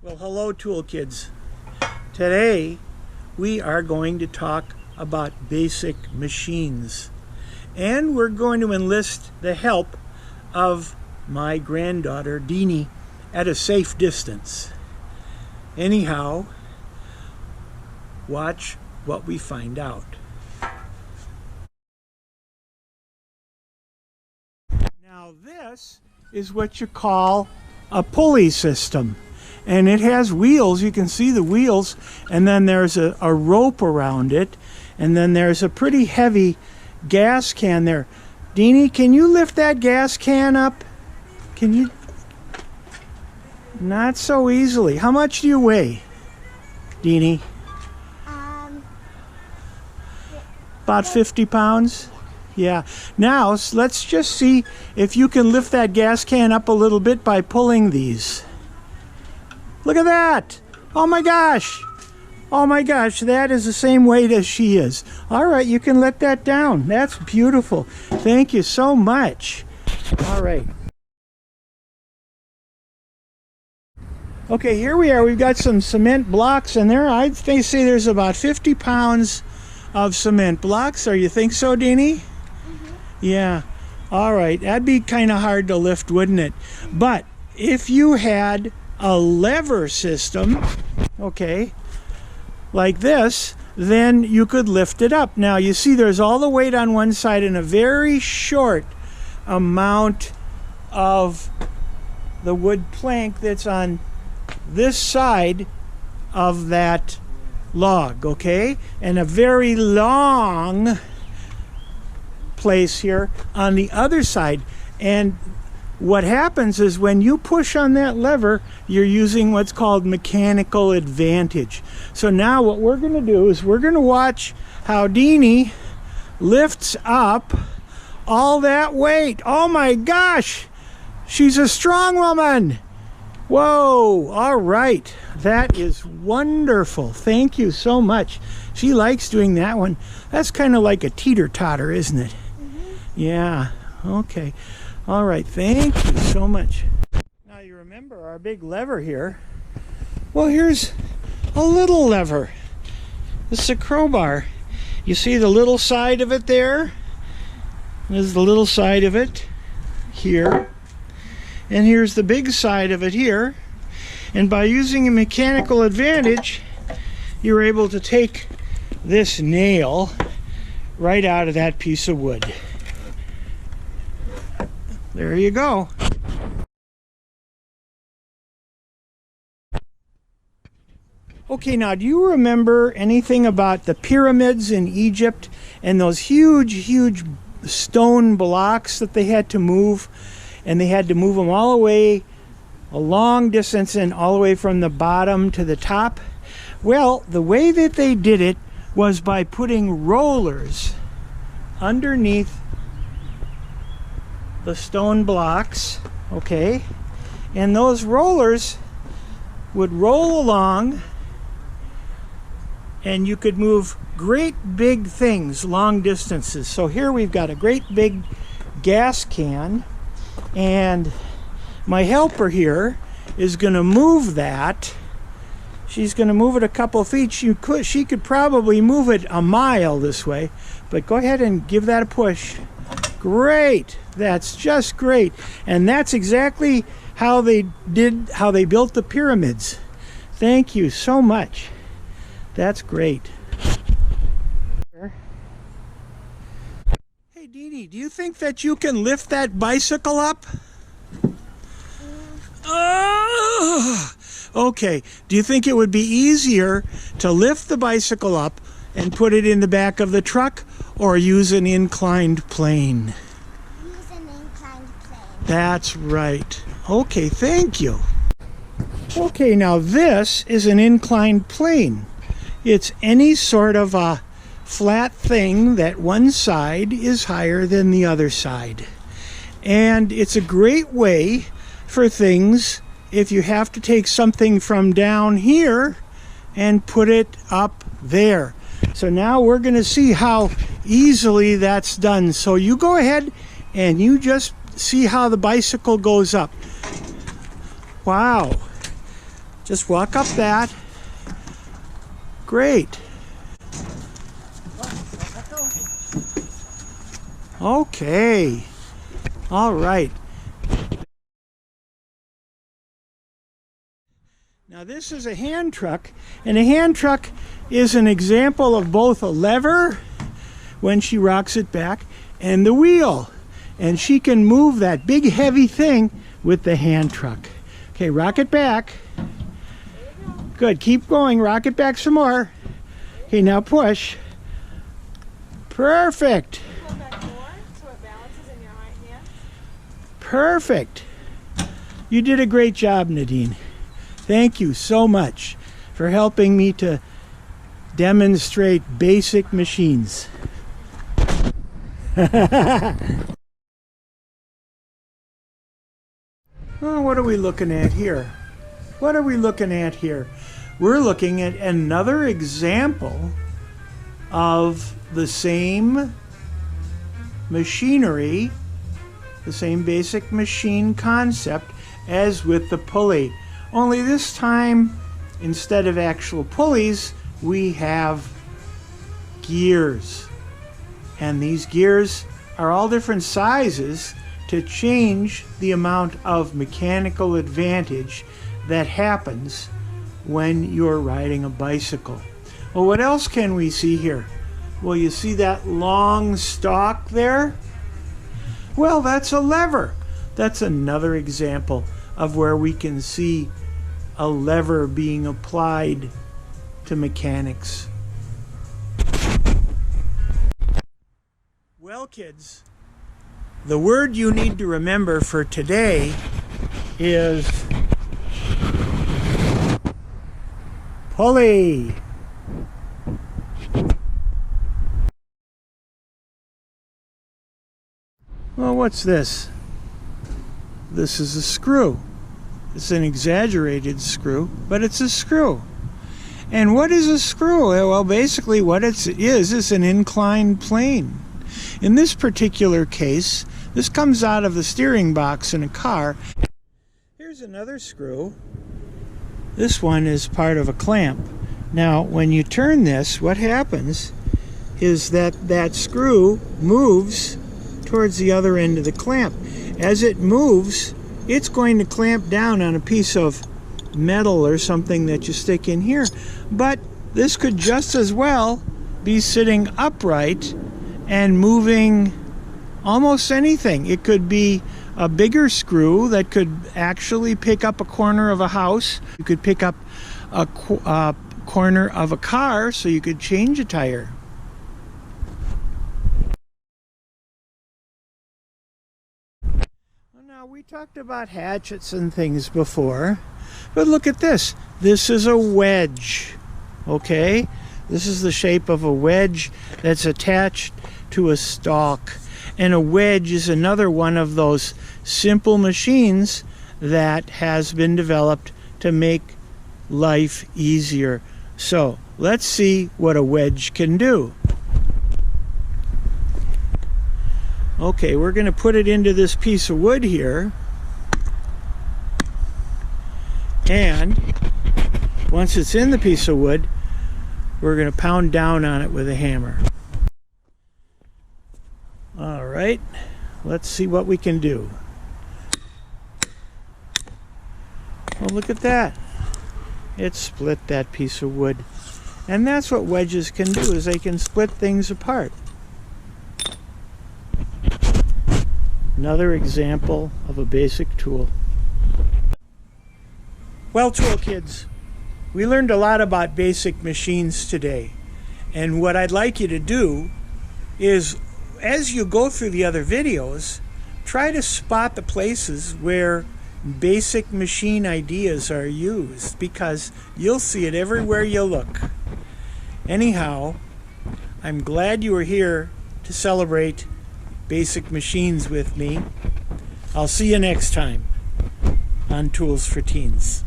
Well, hello, Tool Kids. Today we are going to talk about basic machines, and we're going to enlist the help of my granddaughter Deanie at a safe distance. Anyhow, watch what we find out. Now this is what you call a pulley system, and it has wheels. You can see the wheels, and then there's a rope around it, and then there's a pretty heavy gas can there. Deanie, can you lift that gas can up? Can you? Not so easily. How much do you weigh, Deanie? About 50 pounds? Yeah. Now, let's just see if you can lift that gas can up a little bit by pulling these. Look at that! Oh my gosh! Oh my gosh, that is the same weight as she is. All right, you can let that down. That's beautiful. Thank you so much. All right. Okay, here we are. We've got some cement blocks in there. I'd say there's about 50 pounds of cement blocks. Or you think so, Deanie? Mm-hmm. Yeah. All right. That'd be kind of hard to lift, wouldn't it? But if you had a lever system, okay, like this, then you could lift it up. Now, you see there's all the weight on one side and a very short amount of the wood plank that's on this side of that log, okay? And a very long place here on the other side. And what happens is when you push on that lever, you're using what's called mechanical advantage. So now what we're going to do is we're going to watch how Deanie lifts up all that weight. Oh my gosh! She's a strong woman! Whoa! All right. That is wonderful. Thank you so much. She likes doing that one. That's kind of like a teeter-totter, isn't it? Mm-hmm. Yeah. Okay. All right. Thank you so much. Now you remember our big lever here. Well, here's a little lever. This is a crowbar. You see the little side of it there? There's the little side of it here. And here's the big side of it here. And by using a mechanical advantage, you're able to take this nail right out of that piece of wood. There you go. Okay, now do you remember anything about the pyramids in Egypt and those huge stone blocks that they had to move? And they had to move them all the way a long distance and all the way from the bottom to the top. Well, the way that they did it was by putting rollers underneath the stone blocks, okay? And those rollers would roll along, and you could move great big things long distances. So here we've got a great big gas can, and my helper here is going to move that. She's going to move it a couple feet. She could probably move it a mile this way, but go ahead and give that a push. Great. That's just great. And that's exactly how they built the pyramids. Thank you so much. That's great. Hey, Deanie, do you think that you can lift that bicycle up? Oh! Okay. Do you think it would be easier to lift the bicycle up and put it in the back of the truck, or use an inclined plane? Use an inclined plane. That's right. Okay, thank you. Okay, now this is an inclined plane. It's any sort of a flat thing that one side is higher than the other side. And it's a great way for things if you have to take something from down here and put it up there. So now we're going to see how easily that's done. So you go ahead and you just see how the bicycle goes up. Wow. Just walk up that. Great. Okay. All right. Now this is a hand truck, and a hand truck is an example of both a lever when she rocks it back and the wheel. And she can move that big heavy thing with the hand truck. Okay, rock it back. Good, keep going, rock it back some more. Okay, now push. Perfect. Pull back more so it balances in your right hand. Perfect. You did a great job, Nadine. Thank you so much for helping me to demonstrate basic machines. Oh, what are we looking at here? What are we looking at here? We're looking at another example of the same machinery, the same basic machine concept as with the pulley. Only this time, instead of actual pulleys, we have gears. And these gears are all different sizes to change the amount of mechanical advantage that happens when you're riding a bicycle. Well, what else can we see here? Well, you see that long stalk there? Well, that's a lever. That's another example of where we can see a lever being applied to mechanics. Well, kids, the word you need to remember for today is pulley. Well, what's this? This is a screw. It's an exaggerated screw, but it's a screw. And what is a screw? Well, basically what it is an inclined plane. In this particular case, this comes out of the steering box in a car. Here's another screw. This one is part of a clamp. Now, when you turn this, what happens is that that screw moves towards the other end of the clamp. As it moves, it's going to clamp down on a piece of metal or something that you stick in here. But this could just as well be sitting upright and moving almost anything. It could be a bigger screw that could actually pick up a corner of a house. You could pick up a corner of a car so you could change a tire. Well, now we talked about hatchets and things before, but look at this. This is a wedge, okay? This is the shape of a wedge that's attached to a stalk. And a wedge is another one of those simple machines that has been developed to make life easier. So let's see what a wedge can do. Okay, we're going to put it into this piece of wood here. And once it's in the piece of wood, we're going to pound down on it with a hammer. All right, let's see what we can do. Well, look at that. It split that piece of wood. And that's what wedges can do, is they can split things apart. Another example of a basic tool. Well, tool kids, we learned a lot about basic machines today. And what I'd like you to do is, as you go through the other videos, try to spot the places where basic machine ideas are used, because you'll see it everywhere you look. Anyhow, I'm glad you were here to celebrate basic machines with me. I'll see you next time on Tools for Teens.